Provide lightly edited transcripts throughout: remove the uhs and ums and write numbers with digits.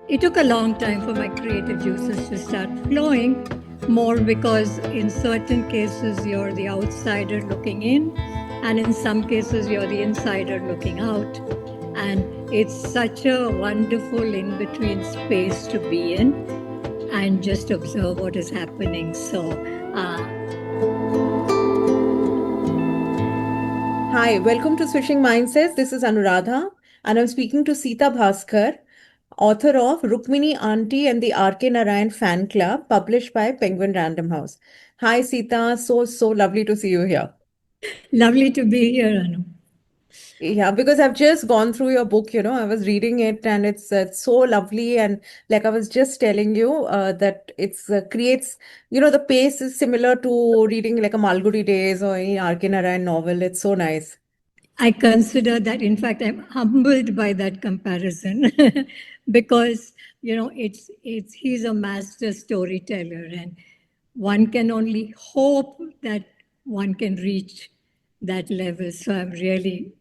It took a long time for my creative juices to start flowing, more because in certain cases you're the outsider looking in, and in some cases you're the insider looking out. And it's such a wonderful in between space to be in and just observe what is happening. Uh, Hi, welcome to Switching Mindsets. This is Anuradha, and I'm speaking to Sita Bhaskar, author of Rukmini Auntie and the R.K. Narayan Fan Club, published by Penguin Random House. Hi, Sita. So lovely to see you here. Lovely to be here, Anu. Yeah, because I've just gone through your book, I was reading it and it's so lovely. And like I was just telling you, that it's creates, the pace is similar to reading like a Malgudi Days or any R.K. Narayan novel. It's so nice. I consider that, in fact, I'm humbled by that comparison because, it's he's a master storyteller, and one can only hope that one can reach that level. So I'm really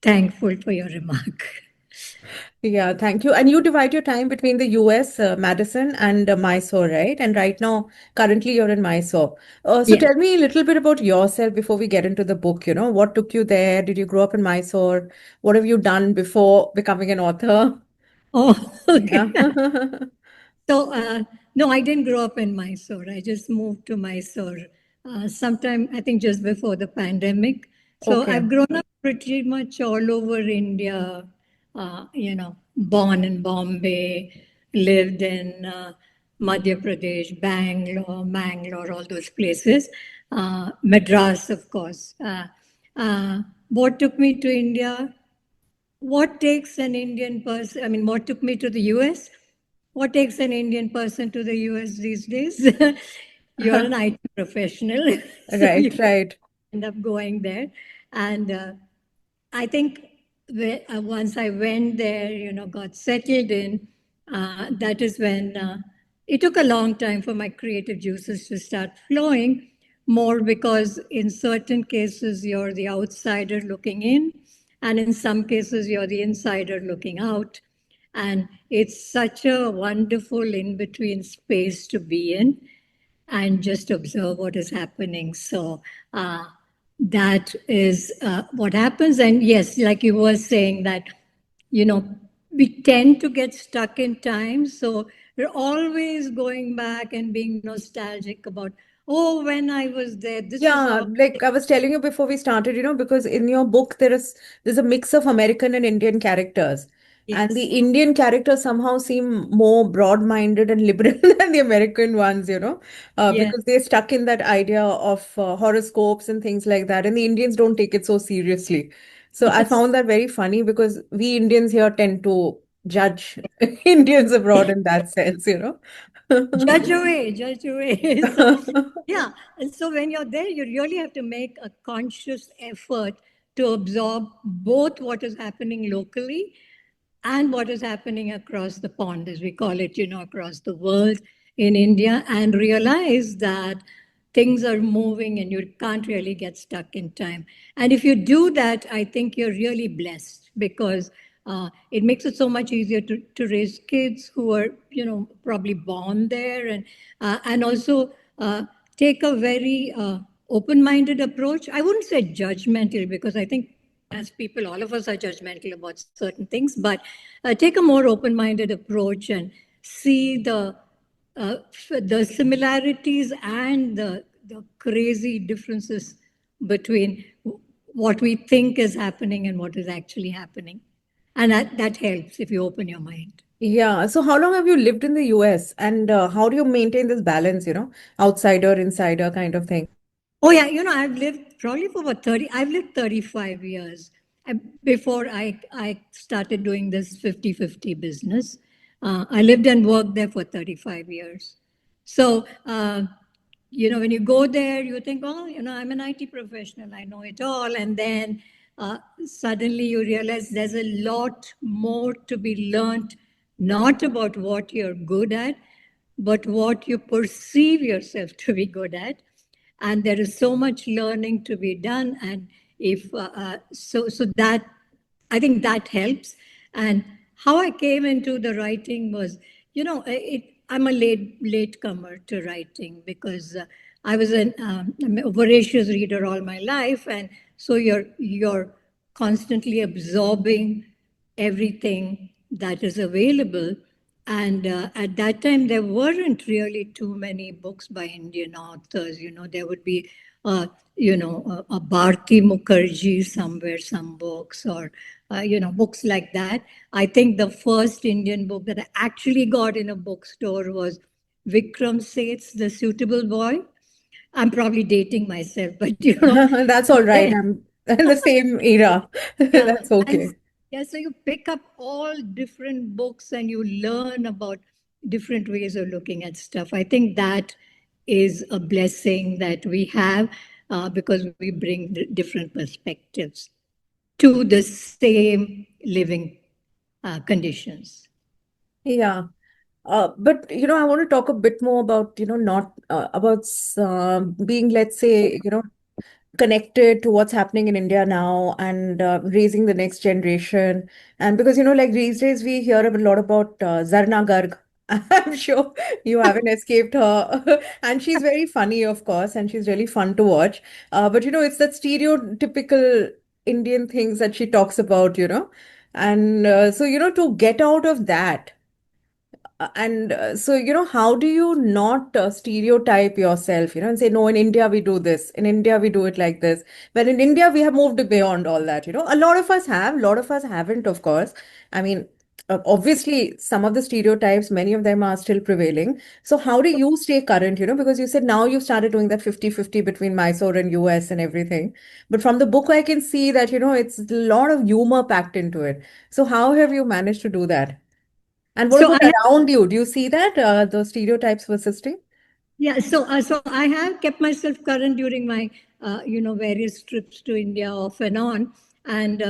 thankful for your remark. Yeah, thank you. And you divide your time between the US, Madison, and Mysore, right? And right now, currently, you're in Mysore. So Yeah. tell me a little bit about yourself before we get into the book. What took you there? Did you grow up in Mysore? What have you done before becoming an author? Oh, Yeah. okay. So, no, I didn't grow up in Mysore. I just moved to Mysore sometime, I think, just before the pandemic. So, Okay. I've grown up pretty much all over India, born in Bombay, lived in Madhya Pradesh, Bangalore, Mangalore, all those places, Madras, of course. Uh, what took me to India? What takes an Indian person, I mean, what took me to the US? What takes an Indian person to the US these days? You're an IT professional, so you Right, right. end up going there. And I think once I went there, got settled in, that is when it took a long time for my creative juices to start flowing, more because in certain cases you're the outsider looking in, and in some cases you're the insider looking out. And it's such a wonderful in between space to be in and just observe what is happening. So that is what happens. And yes, like you were saying, that, you know, we tend to get stuck in time. So we're always going back and being nostalgic about, oh, when I was there, this was Yeah, how. like I was telling you before we started, because in your book there's a mix of American and Indian characters. And the Yes, Indian characters somehow seem more broad-minded and liberal than the American ones, yes, because they're stuck in that idea of horoscopes and things like that. And the Indians don't take it so seriously. So I yes. found that very funny because we Indians here tend to judge Indians abroad in that sense. Judge away, judge away. So, yeah. And so when you're there, you really have to make a conscious effort to absorb both what is happening locally and what is happening across the pond, as we call it, across the world in India, and realize that things are moving and you can't really get stuck in time. And if you do that, I think you're really blessed because it makes it so much easier to raise kids who are, probably born there, and also take a very open-minded approach. I wouldn't say judgmental because I think as people, all of us are judgmental about certain things, but take a more open minded approach and see uh, the similarities and the crazy differences between what we think is happening and what is actually happening. And that helps if you open your mind. Yeah. So how long have you lived in the US and how do you maintain this balance, outsider, insider kind of thing? Oh, yeah. I've lived probably for about 30, I've lived 35 years before I started doing this 50-50 business. I lived and worked there for 35 years. So, when you go there, you think, oh, I'm an IT professional, I know it all. And then suddenly you realize there's a lot more to be learned, not about what you're good at, but what you perceive yourself to be good at. And there is so much learning to be done. And if so that I think that helps. And how I came into the writing was, I'm a late comer to writing because I was I'm a voracious reader all my life, and so you're constantly absorbing everything that is available. And at that time, there weren't really too many books by Indian authors. There would be, a Bharti Mukherjee somewhere, some books, or, books like that. I think the first Indian book that I actually got in a bookstore was Vikram Seth's The Suitable Boy. I'm probably dating myself, but That's all right. there. I'm in the same era. Yeah, That's and okay. yeah, so you pick up all different books and you learn about different ways of looking at stuff. I think that is a blessing that we have because we bring different perspectives to the same living conditions. Yeah. But I want to talk a bit more about, not about being, let's say, connected to what's happening in India now and raising the next generation. And because, like these days we hear a lot about Zarna Garg. I'm sure you haven't escaped her. And she's very funny, of course, and she's really fun to watch. But, it's that stereotypical Indian things that she talks about, And so, to get out of that, and so, how do you not stereotype yourself, and say, no, in India we do this, in India we do it like this. But in India we have moved beyond all that, A lot of us have, a lot of us haven't, of course. I mean, obviously, some of the stereotypes, many of them are still prevailing. So, how do you stay current, Because you said now you've started doing that 50-50 between Mysore and US and everything. But from the book, I can see that, it's a lot of humor packed into it. So, how have you managed to do that? And what So about I around you? Do you see that the stereotypes persisting? Yeah, so I have kept myself current during my various trips to India off and on, and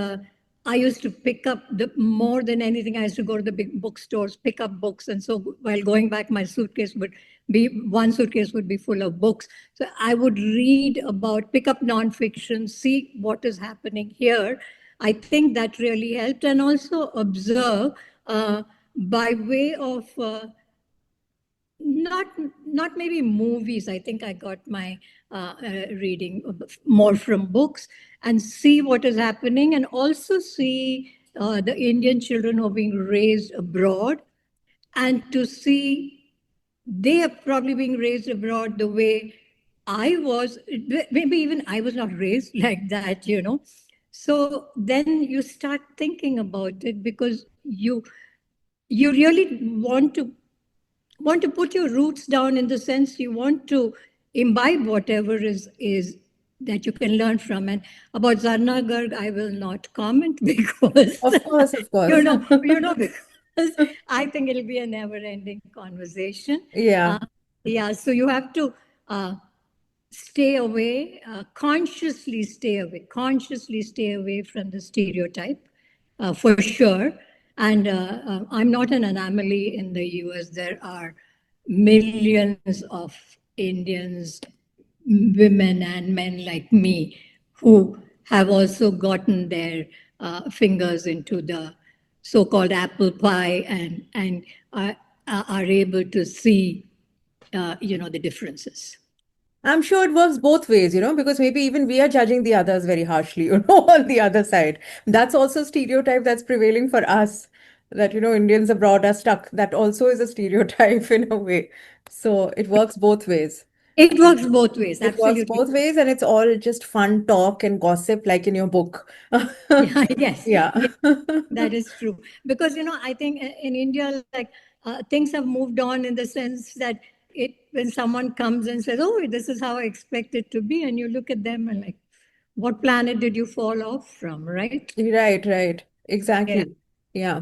I used to pick up the more than anything. I used to go to the big bookstores, pick up books, and so while going back, my suitcase would be one suitcase would be full of books. So I would read about, pick up nonfiction, see what is happening here. I think that really helped, and also observe by way of. Not not maybe movies. I think I got my reading more from books and see what is happening, and also see the Indian children who are being raised abroad, and to see they are probably being raised abroad the way I was. Maybe even I was not raised like that. So then you start thinking about it because you really want to put your roots down, in the sense you want to imbibe whatever is that you can learn from. And about Zarna Garg, I will not comment because Of course, of you course. know, because I think it'll be a never-ending conversation. Yeah. Uh, yeah, so you have to stay away, consciously stay away from the stereotype, for sure. And I'm not an anomaly in the US. There are millions of Indians, women and men like me, who have also gotten their fingers into the so-called apple pie, and are able to see, the differences. I'm sure it works both ways, because maybe even we are judging the others very harshly, on the other side. That's also a stereotype that's prevailing for us, that, Indians abroad are stuck. That also is a stereotype in a way. So it works both ways. It works both ways, It works absolutely. both ways, and it's all just fun talk and gossip, like in your book. Yeah, yes, Yeah. yes, that is true. Because, I think in India, like, things have moved on in the sense that when someone comes and says, "Oh, this is how I expect it to be," and you look at them and like, what planet did you fall off from, right? Right, right. Yeah. Exactly. Yeah.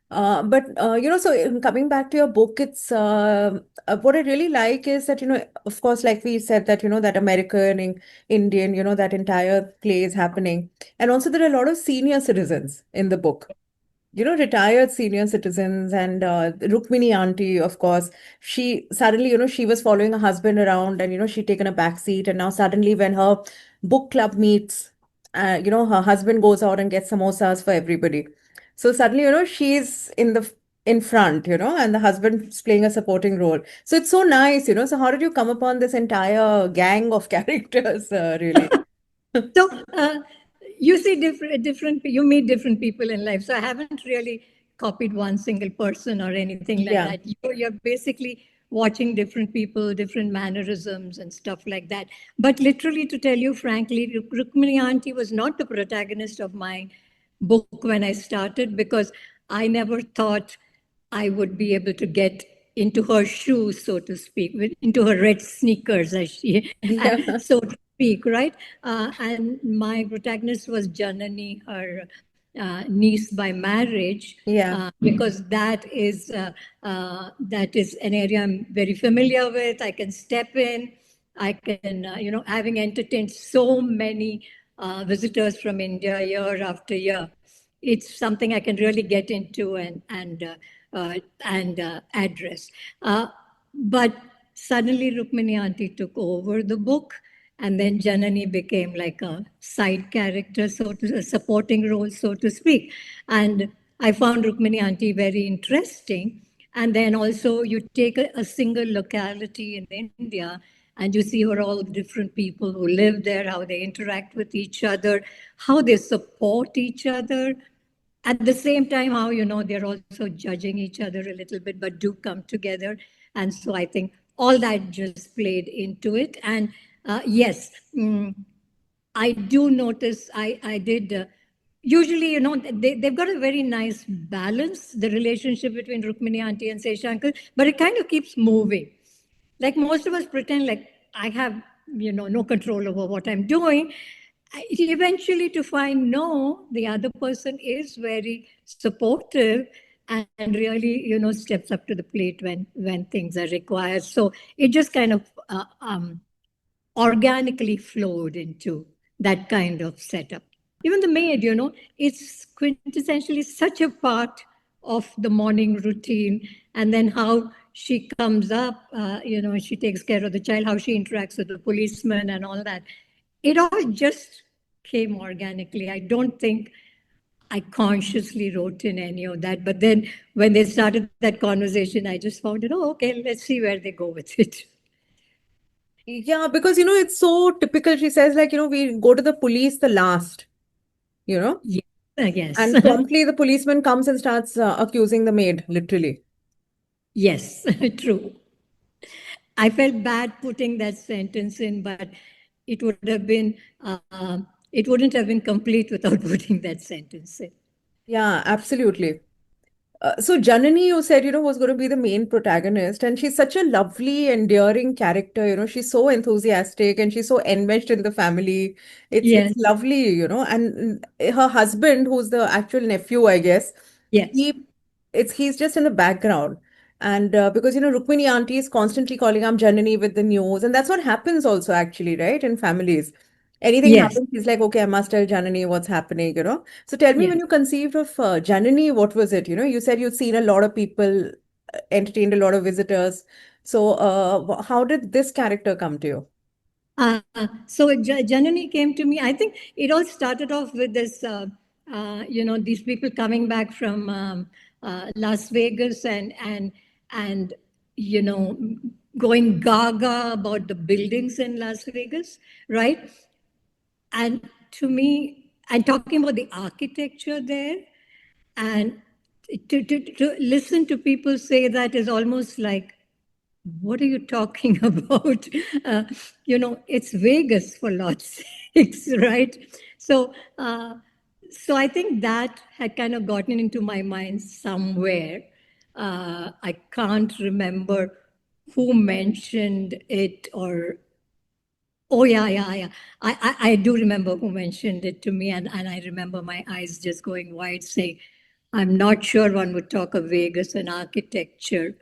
But so coming back to your book, it's what I really like is that, of course, like we said that, that American, Indian, that entire play is happening. And also there are a lot of senior citizens in the book, retired senior citizens, and Rukmini auntie, of course, she suddenly, she was following her husband around, and, she'd taken a back seat, and now suddenly when her book club meets, her husband goes out and gets samosas for everybody. So suddenly, she's in front, and the husband's playing a supporting role. So it's so nice, So how did you come upon this entire gang of characters, really? So you see you meet different people in life. So I haven't really copied one single person or anything like Yeah. that. You're basically watching different people, different mannerisms and stuff like that. But literally, to tell you frankly, Rukmini Aunty was not the protagonist of my book when I started, because I never thought I would be able to get into her shoes, so to speak, into her red sneakers, as she, Yeah. so to speak, right? And my protagonist was Janani, her niece by marriage, Yeah. because that is an area I'm very familiar with. I can step in. I can, having entertained so many visitors from India year after year, it's something I can really get into and address. But suddenly Rukmini Aunty took over the book, and then Janani became like a side character, a supporting role, so to speak. And I found Rukmini Aunty very interesting. And then also you take a single locality in India and you see what all different people who live there, how they interact with each other, how they support each other. At the same time, how, they're also judging each other a little bit, but do come together. And so I think all that just played into it. And yes, I do notice, I did. Usually, they've got a very nice balance, the relationship between Rukmini Aunty and Sesha Uncle, but it kind of keeps moving. Like most of us pretend like I have, no control over what I'm doing. Eventually to find no, the other person is very supportive and really, steps up to the plate when things are required. So it just kind of organically flowed into that kind of setup. Even the maid, it's quintessentially such a part of the morning routine. And then how she comes up, she takes care of the child, how she interacts with the policeman and all that. It all just came organically. I don't think I consciously wrote in any of that. But then when they started that conversation, I just found it, oh, okay, let's see where they go with it. Yeah, because it's so typical. She says, like, we go to the police the last, you know, Yes, yes. and promptly the policeman comes and starts accusing the maid, literally. Yes, true. I felt bad putting that sentence in, but it would have been, it wouldn't have been complete without putting that sentence in. Yeah, absolutely. So Janani, you said, was going to be the main protagonist, and she's such a lovely, endearing character. She's so enthusiastic and she's so enmeshed in the family. It's Yes, lovely, and her husband, who's the actual nephew, I guess, yes, he he's just in the background. And because Rukmini auntie is constantly calling up Janani with the news, and that's what happens also actually, right? In families. Anything yes, happens, he's like, okay, I must tell Janani what's happening. So tell me, when yes. you conceived of Janani, what was it? You said you'd seen a lot of people, entertained a lot of visitors. So how did this character come to you? So Janani came to me. I think it all started off with this, these people coming back from Las Vegas and you know going gaga about the buildings in Las Vegas, right? And to me, and talking about the architecture there, and to listen to people say that is almost like, what are you talking about? Uh, it's Vegas for Lord's sakes, right? So, so I think that had kind of gotten into my mind somewhere. I can't remember who mentioned it or oh yeah, yeah, yeah. I do remember who mentioned it to me, and I remember my eyes just going wide, saying, "I'm not sure one would talk of Vegas and architecture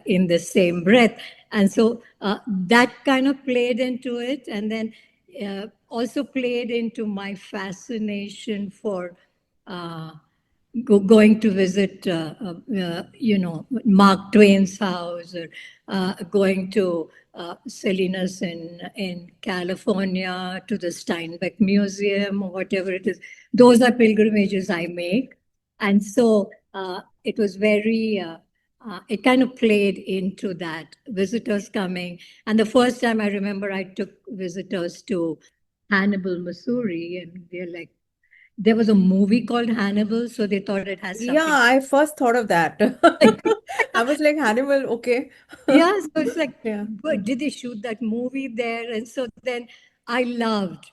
in the same breath." And so that kind of played into it, and then also played into my fascination for. Going to visit, Mark Twain's house, or going to Salinas in California, to the Steinbeck Museum, or whatever it is. Those are pilgrimages I make. And so it was very, it kind of played into that, visitors coming. And the first time I remember I took visitors to Hannibal, Missouri, and they're like, there was a movie called Hannibal, so they thought it has Yeah, something. I first thought of that. I was like, Hannibal, okay. Yeah, so it's like, Yeah. but did they shoot that movie there? And so then I loved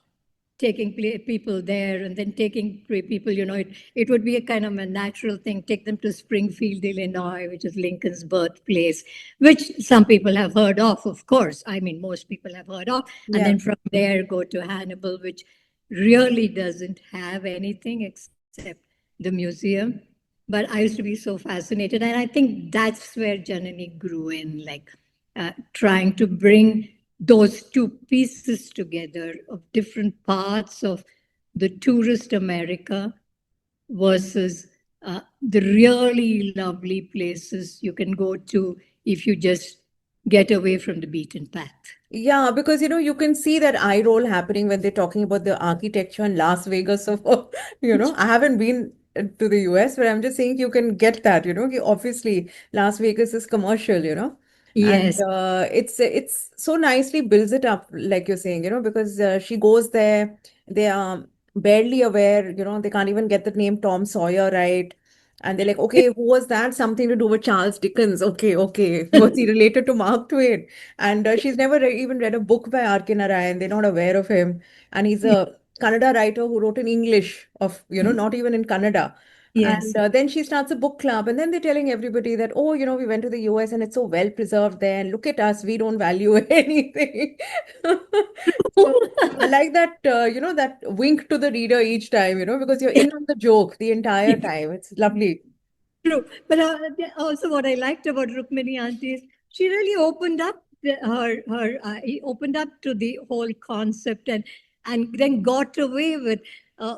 taking people there and then taking people, it would be a kind of a natural thing. Take them to Springfield, Illinois, which is Lincoln's birthplace, which some people have heard of course. I mean, most people have heard of. And Yeah. then from there, go to Hannibal, which really doesn't have anything except the museum. But I used to be so fascinated. And I think that's where Janani grew in, like trying to bring those two pieces together of different parts of the tourist America versus the really lovely places you can go to if you just get away from the beaten path. Yeah, because you can see that eye roll happening when they're talking about the architecture in Las Vegas of, I haven't been to the US, but I'm just saying you can get that, obviously Las Vegas is commercial, and Yes, it's so nicely builds it up, like you're saying, because she goes there, they are barely aware, they can't even get the name Tom Sawyer right. And they're like, okay, who was that? Something to do with Charles Dickens. Okay, okay. Was he related to Mark Twain? And she's never even read a book by R.K. Narayan. They're not aware of him. And he's a Kannada writer who wrote in English of, not even in Kannada. And yes. then she starts a book club, and then they're telling everybody that, oh, we went to the US and it's so well preserved there. And look at us, we don't value anything. So I like that, that wink to the reader each time, because you're in on the joke the entire time. It's lovely. True. But also, what I liked about Rukmini Auntie is she really opened up he opened up to the whole concept and then got away with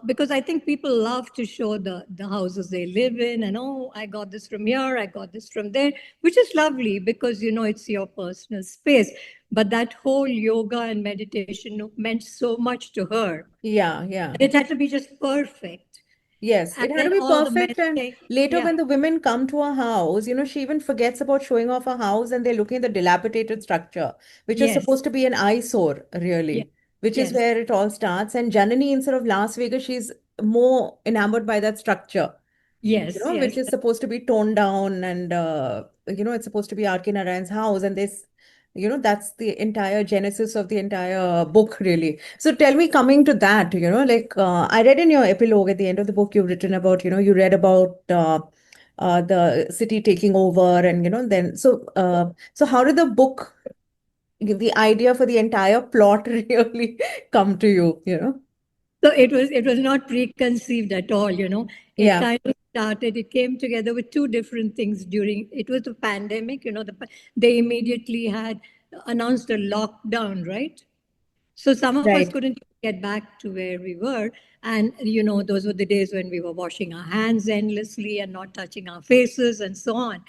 because I think people love to show the houses they live in and oh, I got this from here, I got this from there, which is lovely because it's your personal space. But that whole yoga and meditation meant so much to her. Yeah, yeah. It had to be just perfect. Yes, And it had to then be all the men perfect. And saying, later, yeah, when the women come to a house, she even forgets about showing off a house and they're looking at the dilapidated structure, which is yes. supposed to be an eyesore, Yes, really, which is yes, where it all starts. And Janani, instead of Las Vegas, she's more enamored by that structure, yes, which yes. is supposed to be toned down and it's supposed to be R.K. Narayan's house, and this, that's the entire genesis of the entire book, really. So tell me, coming to that, like I read in your epilogue at the end of the book, you've written about, you read about the city taking over, and then so how did the book, the idea for the entire plot really come to you? So it was not preconceived at all. It Yeah, kind of started, it came together with two different things during it was the pandemic, they immediately had announced a lockdown, right? So some of us right. couldn't get back to where we were. And, those were the days when we were washing our hands endlessly and not touching our faces and so on.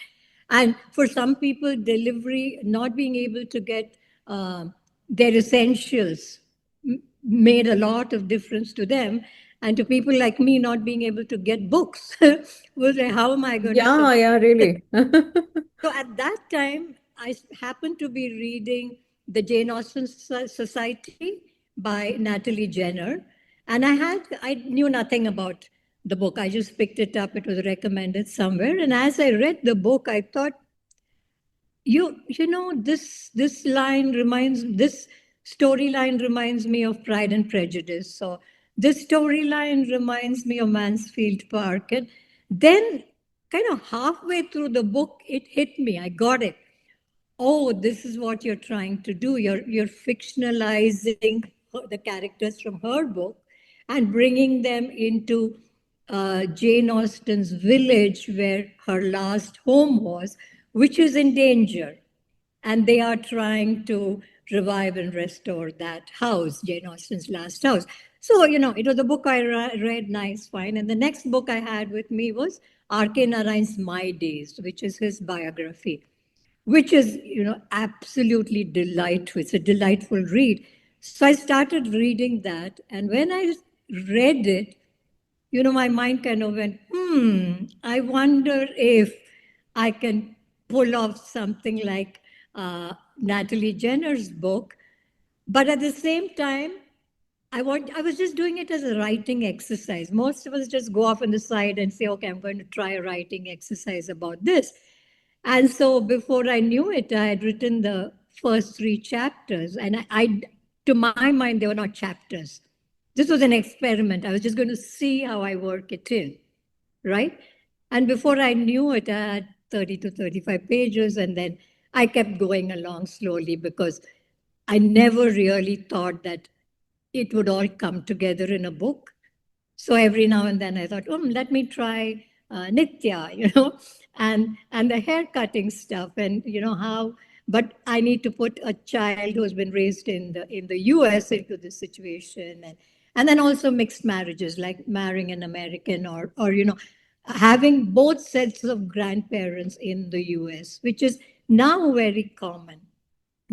And for some people, delivery, not being able to get their essentials made a lot of difference to them. And to people like me, not being able to get books, was like, how am I going to Yeah, survive? yeah, really. So at that time, I happened to be reading The Jane Austen Society by Natalie Jenner. And I knew nothing about the book. I just picked it up. It was recommended somewhere. And as I read the book, I thought, this storyline reminds me of Pride and Prejudice. So this storyline reminds me of Mansfield Park. And then kind of halfway through the book, it hit me. I got it. Oh, this is what you're trying to do. You're fictionalizing the characters from her book and bringing them into Jane Austen's village where her last home was, which is in danger. And they are trying to revive and restore that house, Jane Austen's last house. So, it was a book I read, nice, fine. And the next book I had with me was R.K. Narayan's My Days, which is his biography, which is, absolutely delightful. It's a delightful read. So I started reading that. And when I read it, my mind kind of went, I wonder if I can pull off something like Natalie Jenner's book. But at the same time, I was just doing it as a writing exercise. Most of us just go off on the side and say, okay, I'm going to try a writing exercise about this. And so before I knew it, I had written the first three chapters. And to my mind, they were not chapters. This was an experiment. I was just going to see how I work it in, right? And before I knew it, I had 30 to 35 pages. And then I kept going along slowly because I never really thought that it would all come together in a book. So every now and then I thought, let me try Nitya, and the hair cutting stuff, and how. But I need to put a child who's been raised in the U.S. into this situation, and then also mixed marriages, like marrying an American, or having both sets of grandparents in the U.S., which is now very common.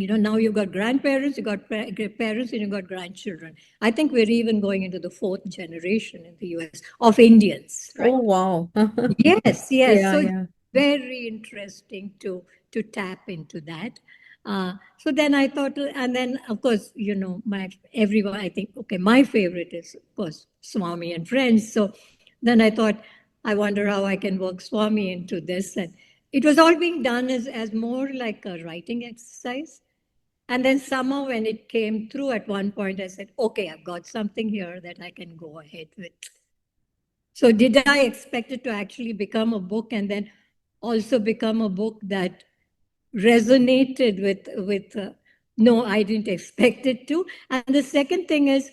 Now you've got grandparents, you've got parents, and you've got grandchildren. I think we're even going into the fourth generation in the US of Indians, right? Oh, wow. Yes, yes. Yeah, So it's yeah. very interesting to tap into that. So then I thought, and then of course, everyone. I think, okay, my favorite is of course Swami and Friends. So then I thought, I wonder how I can work Swami into this, and it was all being done as more like a writing exercise. And then somehow when it came through at one point, I said, okay, I've got something here that I can go ahead with. So did I expect it to actually become a book and then also become a book that resonated with no, I didn't expect it to. And the second thing is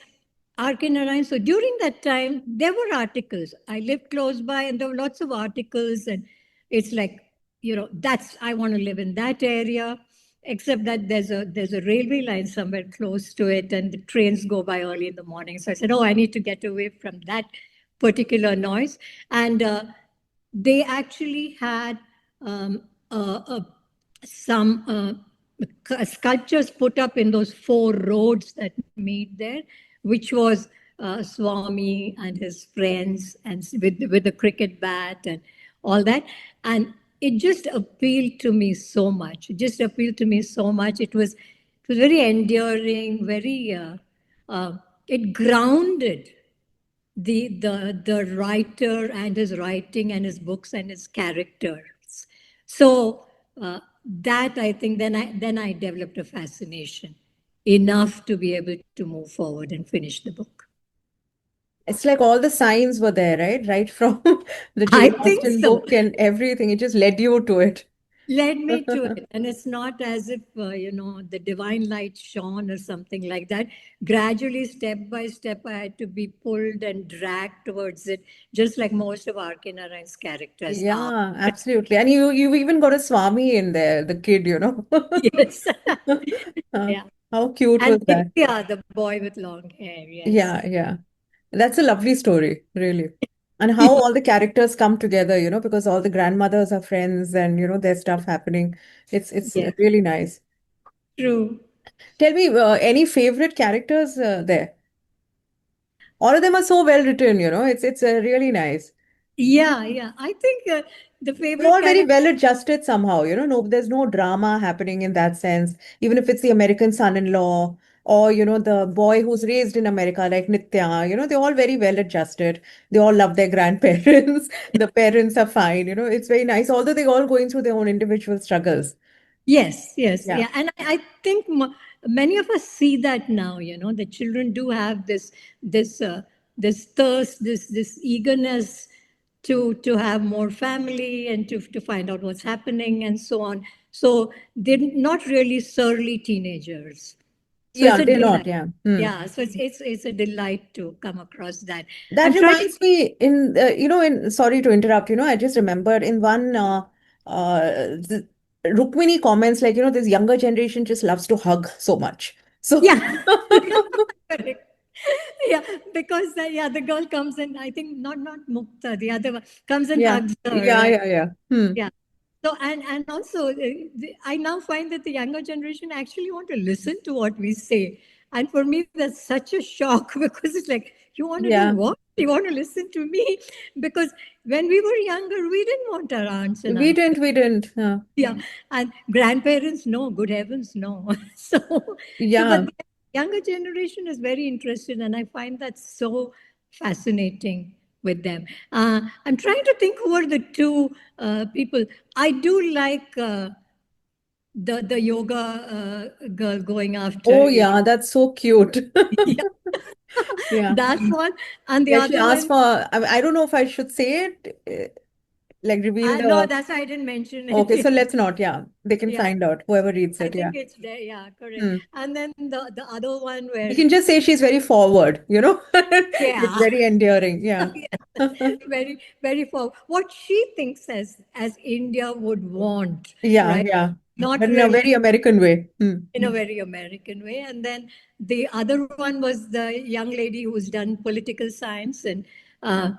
R.K. Narayan. So during that time, there were articles. I lived close by and there were lots of articles. And it's like, I want to live in that area, except that there's a railway line somewhere close to it and the trains go by early in the morning. So I said, oh, I need to get away from that particular noise. And they actually had some sculptures put up in those four roads that meet there, which was Swami and his friends, and with the cricket bat and all that. And it just appealed to me so much. It just appealed to me so much. It was very endearing, very it grounded the writer and his writing and his books and his characters. So that, I think, then I developed a fascination enough to be able to move forward and finish the book. It's like all the signs were there, right? Right from the I Jane think Austen so. book and everything. It just led you to it. Led me to it. And it's not as if, the divine light shone or something like that. Gradually, step by step, I had to be pulled and dragged towards it, just like most of R.K. Narayan's characters are. Yeah, absolutely. And you've even got a Swami in there, the kid. Yes. Uh, Yeah. how cute And was that? Nitya, the boy with long hair, yes. Yeah, yeah. That's a lovely story, really. And how all the characters come together, because all the grandmothers are friends and there's stuff happening. It's Yeah, really nice. true. Tell me, any favorite characters there? All of them are so well written. It's really nice. Yeah, yeah. I think the They're favorite all very character, well adjusted somehow. No, there's no drama happening in that sense. Even if it's the American son-in-law or the boy who's raised in America, like Nitya, they're all very well adjusted. They all love their grandparents. The parents are fine. It's very nice, although they're all going through their own individual struggles. yes, yes, Yeah. yeah. And I think many of us see that now, the children do have this, this thirst, this eagerness to have more family and to find out what's happening and so on. So they're not really surly teenagers. So it's Yeah, a they're not. delight. Yeah. Hmm. Yeah, so it's a delight to come across that. That I'm trying to reminds me sorry to interrupt, I just remembered in one the Rukmini comments like, this younger generation just loves to hug so much. So yeah. Correct. Yeah, because the girl comes in, I think not Mukta, the other one comes and yeah, hugs her. yeah, yeah, yeah. Hmm. Yeah. So and also I now find that the younger generation actually want to listen to what we say. And for me, that's such a shock because it's like, you want to do Yeah. what? They want to listen to me because when we were younger, we didn't want our aunts and We uncles. didn't. Yeah, and grandparents, no, good heavens, no. But Yeah. the younger generation is very interested, and I find that so fascinating with them. I'm trying to think who are the two people. I do like the yoga girl going Oh, after, yeah, that's so cute. yeah, Yeah. that one, and the Yeah, she other asked one. for, I don't know if I should say it, like reveal No, the. that's why I didn't mention it. Okay, so let's not. Yeah, they can Yeah, find out, whoever reads I it. Yeah. think it's there. Yeah, correct. Hmm. And then the other one You where, can just say she's very forward, you know? It's yeah, very endearing. Yeah. very, very for what she thinks as India would want, Yeah, right? yeah. Not But in a very really American way. in a very American way. And then the other one was the young lady who's done political science and, uh,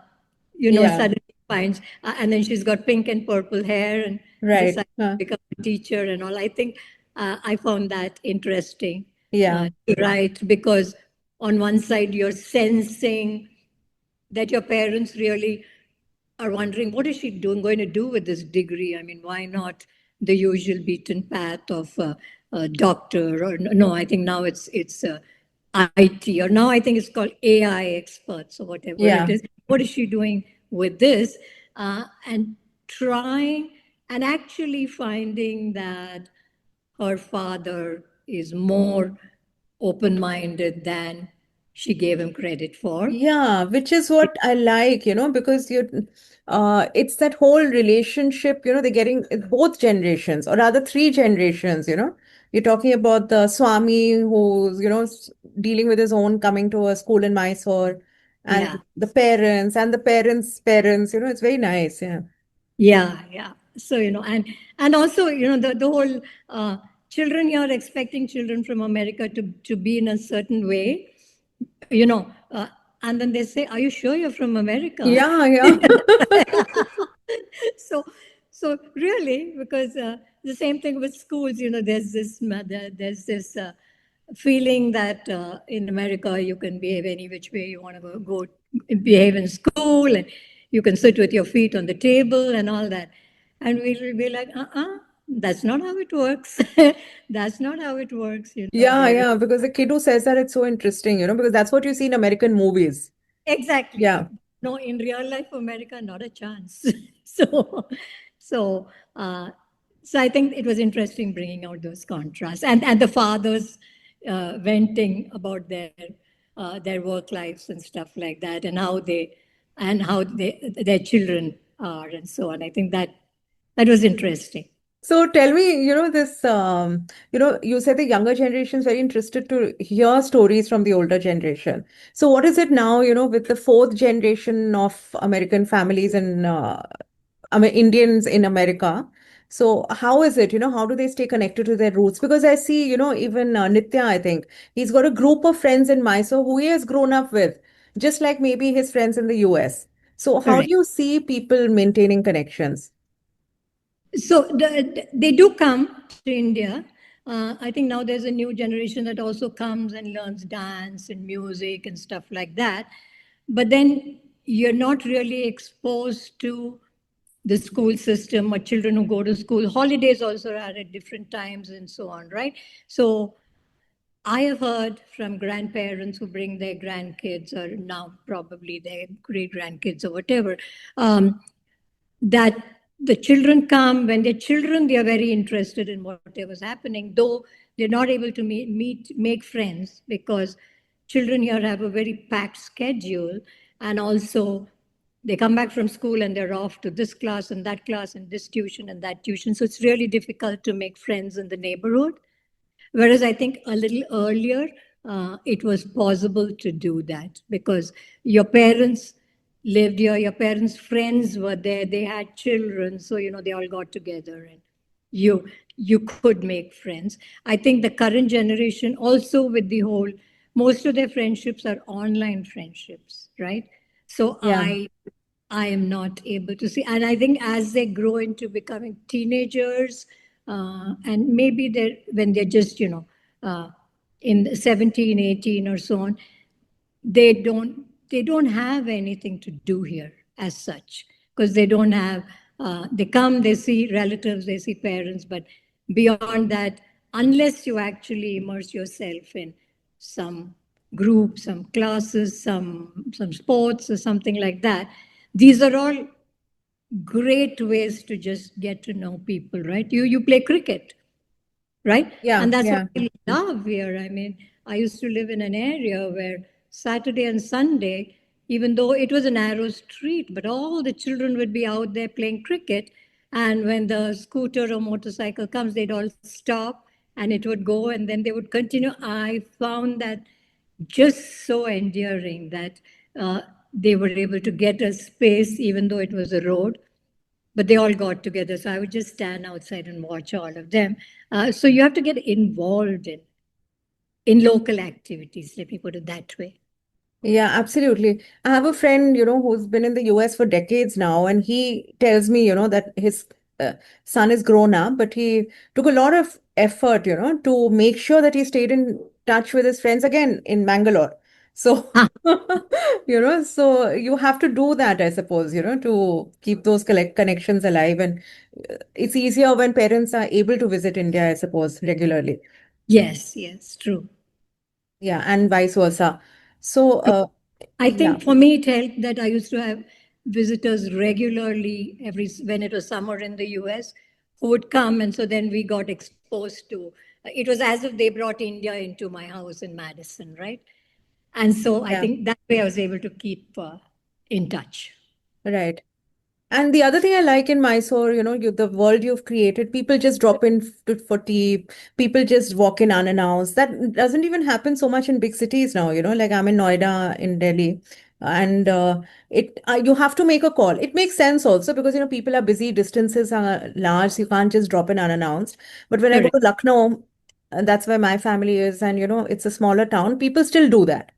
Yeah, suddenly finds, and then she's got pink and purple hair and right. decides to become a teacher and all. I think I found that interesting Yeah. to write because on one side you're sensing that your parents really are wondering what is she doing going to do with this degree. I mean, why not the usual beaten path of a doctor or no, I think now it's IT, or now I think it's called AI experts or whatever it Yeah. is. What is she doing with this, and trying and actually finding that her father is more open-minded than she gave him credit for. Yeah, which is what I like, because it's that whole relationship, they're getting both generations, or rather three generations. You're talking about the Swami who's, dealing with his own coming to a school in Mysore, and Yeah. the parents and the parents' parents, it's very nice. Yeah. Yeah, yeah. So, and also, the whole children here expecting children from America to be in a certain way, you know, uh, and then they say, "Are you sure you're from America?" Yeah, yeah. so, so really, because the same thing with schools, there's this feeling that in America you can behave any which way you want to go behave in school, and you can sit with your feet on the table and all that, and we'll be like, that's not how it works. That's not how it works. Yeah, There, yeah, because the kid who says that, it's so interesting, because that's what you see in American movies. exactly. Yeah. No, in real life, America, not a chance. so, so, uh, so I think it was interesting bringing out those contrasts and the fathers venting about their work lives and stuff like that, and how their children are and so on. I think that was interesting. So tell me, you said the younger generation is very interested to hear stories from the older generation. So what is it now, with the fourth generation of American families and Indians in America? So how is it, how do they stay connected to their roots? Because I see, even Nitya, I think, he's got a group of friends in Mysore who he has grown up with, just like maybe his friends in the US. So how do Correct. you see people maintaining connections? So they do come to India. I think now there's a new generation that also comes and learns dance and music and stuff like that. But then you're not really exposed to the school system or children who go to school. Holidays also are at different times and so on, right? So I have heard from grandparents who bring their grandkids or now probably their great grandkids or whatever. That the children come when they're children, they are very interested in whatever's happening, though they're not able to make friends because children here have a very packed schedule, and also they come back from school and they're off to this class and this tuition and that tuition, so it's really difficult to make friends in the neighborhood. Whereas I think a little earlier, it was possible to do that because your parents lived here, your parents' friends were there, they had children, so they all got together and you could make friends. I think the current generation also with the whole, most of their friendships are online friendships, right? So Yeah. I am not able to see. And I think as they grow into becoming teenagers, and maybe when they're just, in 17, 18 or so on, they don't. they don't have anything to do here as such, because they don't have, they come, they see relatives, they see parents, but beyond that, unless you actually immerse yourself in some group, some classes, some sports or something like that, these are all great ways to just get to know people, right? You play cricket, right? Yeah, And that's what yeah. I love here. I mean, I used to live in an area where Saturday and Sunday, even though it was a narrow street, but all the children would be out there playing cricket. And when the scooter or motorcycle comes, they'd all stop and it would go and then they would continue. I found that just so endearing that they were able to get a space, even though it was a road, but they all got together. So I would just stand outside and watch all of them. So you have to get involved in local activities. Let me put it that way. Yeah, absolutely. I have a friend, who's been in the US for decades now, and he tells me, that his uh, son is grown up, but he took a lot of effort, to make sure that he stayed in touch with his friends again in Bangalore. So, Ah, so you have to do that, I suppose, to keep those connections alive. And it's easier when parents are able to visit India, I suppose, regularly. yes, yes, true. Yeah, and vice versa. So, I yeah. think for me it helped that I used to have visitors regularly every when it was summer in the US who would come, and so then we got exposed to. It was as if they brought India into my house in Madison, right? And so I Yeah. think that way I was able to keep in touch. Right. And the other thing I like in Mysore, the world you've created, people just drop in for tea, people just walk in unannounced. That doesn't even happen so much in big cities now, like I'm in Noida in Delhi. And you have to make a call. It makes sense also because, people are busy, distances are large, so you can't just drop in unannounced. But when I go Correct. to Lucknow, that's where my family is, and, it's a smaller town, people still do that.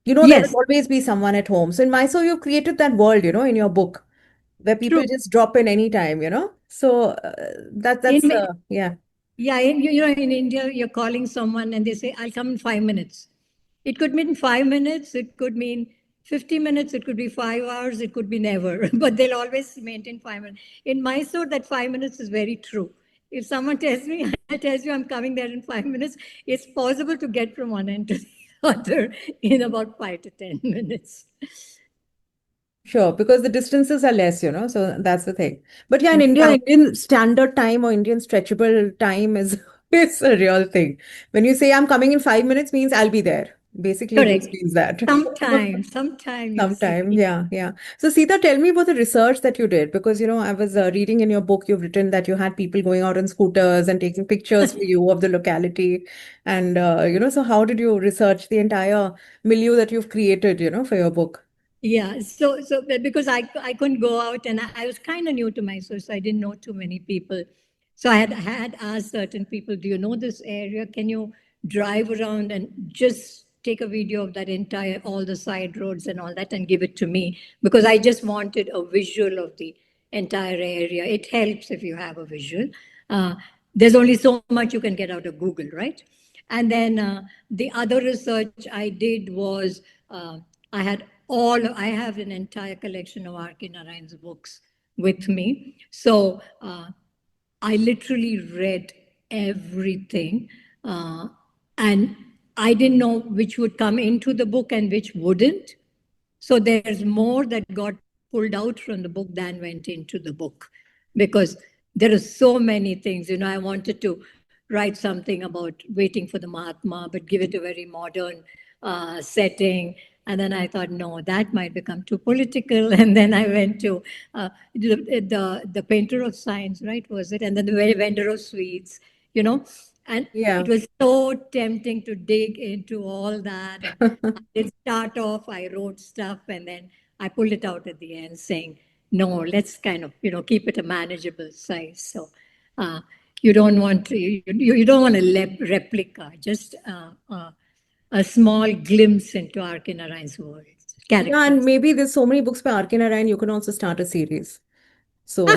There Yes, will always be someone at home. So in Mysore, you've created that world, in your book where people true. just drop in anytime, So that's In yeah, Yeah, in India, you're calling someone and they say, I'll come in 5 minutes. It could mean 5 minutes, it could mean 50 minutes, it could be 5 hours, it could be never, but they'll always maintain 5 minutes. In Mysore, that 5 minutes is very true. If someone tells me, tells you I'm coming there in 5 minutes, it's possible to get from one end to the other in about 5 to 10 minutes. sure, because the distances are less, so that's the thing. But yeah, in India, Right. Indian standard time or Indian stretchable time is is a real thing. When you say I'm coming in 5 minutes, means I'll be there. Basically, it just Correct. means that. Sometime you Sometime, see. yeah, yeah. So, Sita, tell me about the research that you did because I was reading in your book, you've written that you had people going out on scooters and taking pictures for you of the locality. And, so how did you research the entire milieu that you've created, for your book? Yeah, because I couldn't go out and I was kind of new to Mysore, so I didn't know too many people. So I had asked certain people, "Do you know this area? Can you drive around and just take a video of that entire all the side roads and all that and give it to me?" Because I just wanted a visual of the entire area. It helps if you have a visual. Uh, there's only so much you can get out of Google, right? And then the other research I did was I have an entire collection of R.K. Narayan's books with me. So I literally read everything. And I didn't know which would come into the book and which wouldn't. So there's more that got pulled out from the book than went into the book because there are so many things. I wanted to write something about waiting for the Mahatma, but give it a very modern setting. And then I thought, no, that might become too political. And then I went to the painter of science, right? Was it? And then the vendor of sweets, you know. And it Yeah. was so tempting to dig into all that. And I did start off, I wrote stuff, and then I pulled it out at the end saying, no, let's kind of, keep it a manageable size. So you don't want to, you don't want a replica, just a small glimpse into R.K. Narayan's world, Yeah, and characters. maybe there's so many books by R.K. Narayan, you can also start a series. So,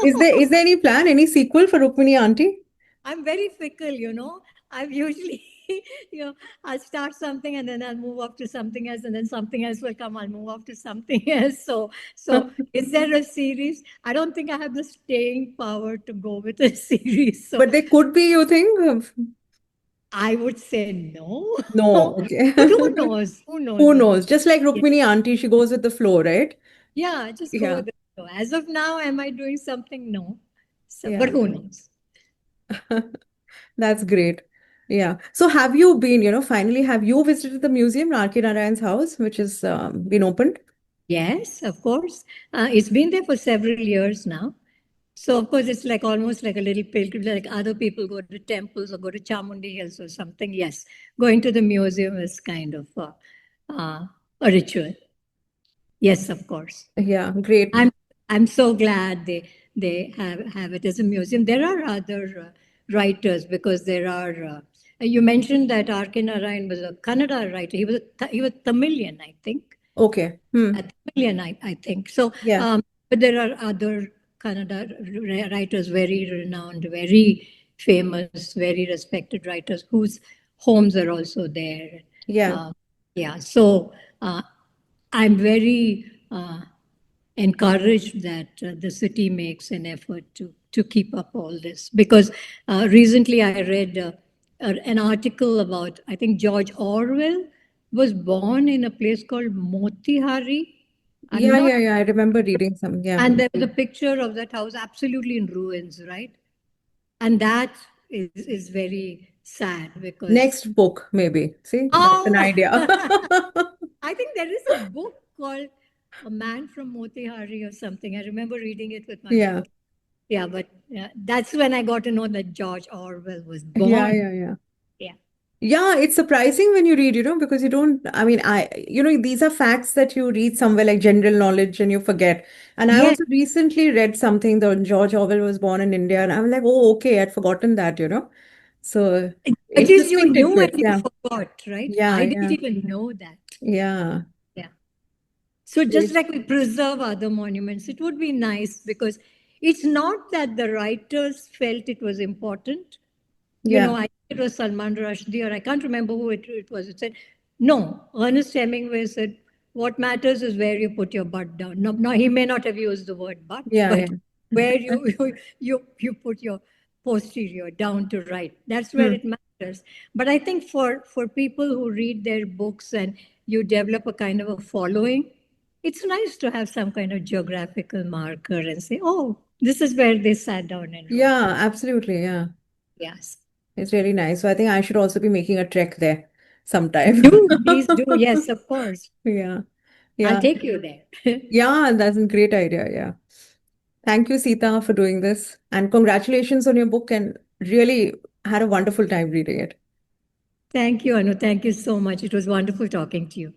is there any plan, any sequel for Rukmini Auntie? I'm very fickle. I've usually you know, I'll start something and then I'll move off to something else, and then something else will come. I'll move off to something else. So is there a series? I don't think I have the staying power to go with a series. So But they could be, you think? I would say no. No, okay. But who knows? Who knows? Who Who knows? knows? Just like Yeah, Rukmini auntie, she goes with the flow, right? yeah, just go Yeah, with the flow. As of now, am I doing something? No. So, but yeah. who knows? That's great. Yeah. So have you been, finally, have you visited the museum, R.K. Narayan's house, which has been opened? Yes, of course. It's been there for several years now. So of course it's like almost like a little pilgrimage, like other people go to temples or go to Chamundi Hills or something. Yes, going to the museum is kind of a ritual. Yes, of course. Yeah, great. I'm so glad they have it as a museum. There are other writers because there are. You mentioned that R.K. Narayan was a Kannada writer. He was Tamilian, I think. Okay. A Tamilian, I think. So, Yeah. but there are other Kannada writers, very renowned, very famous, very respected writers whose homes are also there. Yeah. Uh, yeah. So I'm very encouraged that the city makes an effort to keep up all this because recently I read an article about I think George Orwell was born in a place called Motihari. I'm Yeah, not, yeah, yeah. I remember reading some. Yeah. and there was a picture of that house absolutely in ruins, right? And that is very sad because Next book, maybe. See, that's an oh, idea. I think there is a book called A Man from Motihari or something. I remember reading it with my Yeah. daughter. Yeah, but that's when I got to know that George Orwell was Yeah, born. yeah, yeah. Yeah. Yeah, it's surprising when you read, because you don't, I mean, these are facts that you read somewhere like general knowledge and you forget. And I Yes, also recently read something that George Orwell was born in India, and I'm like, oh, okay, I'd forgotten that. So at least you interesting knew and tidbits. you Yeah. forgot, right? Yeah, I didn't yeah. even know that. Yeah. Yeah. So just Great. like we preserve other monuments, it would be nice because it's not that the writers felt it was important. Yeah. I think it was Salman Rushdie, or I can't remember who it was. It said, no, Ernest Hemingway said, what matters is where you put your butt down. No, he may not have used the word butt, Yeah, but yeah. where you put your posterior down to right. That's where Hmm. it matters. But I think for people who read their books and you develop a kind of a following, it's nice to have some kind of geographical marker and say, oh, this is where they sat down and wrote. Yeah, absolutely. Yeah. Yes. It's really nice. So I think I should also be making a trek there sometime. Do, please do. Yes, of course. Yeah. I'll Yeah. take you there. Yeah, that's a great idea. Yeah. Thank you, Sita, for doing this. And congratulations on your book, and really had a wonderful time reading it. Thank you, Anu. Thank you so much. It was wonderful talking to you.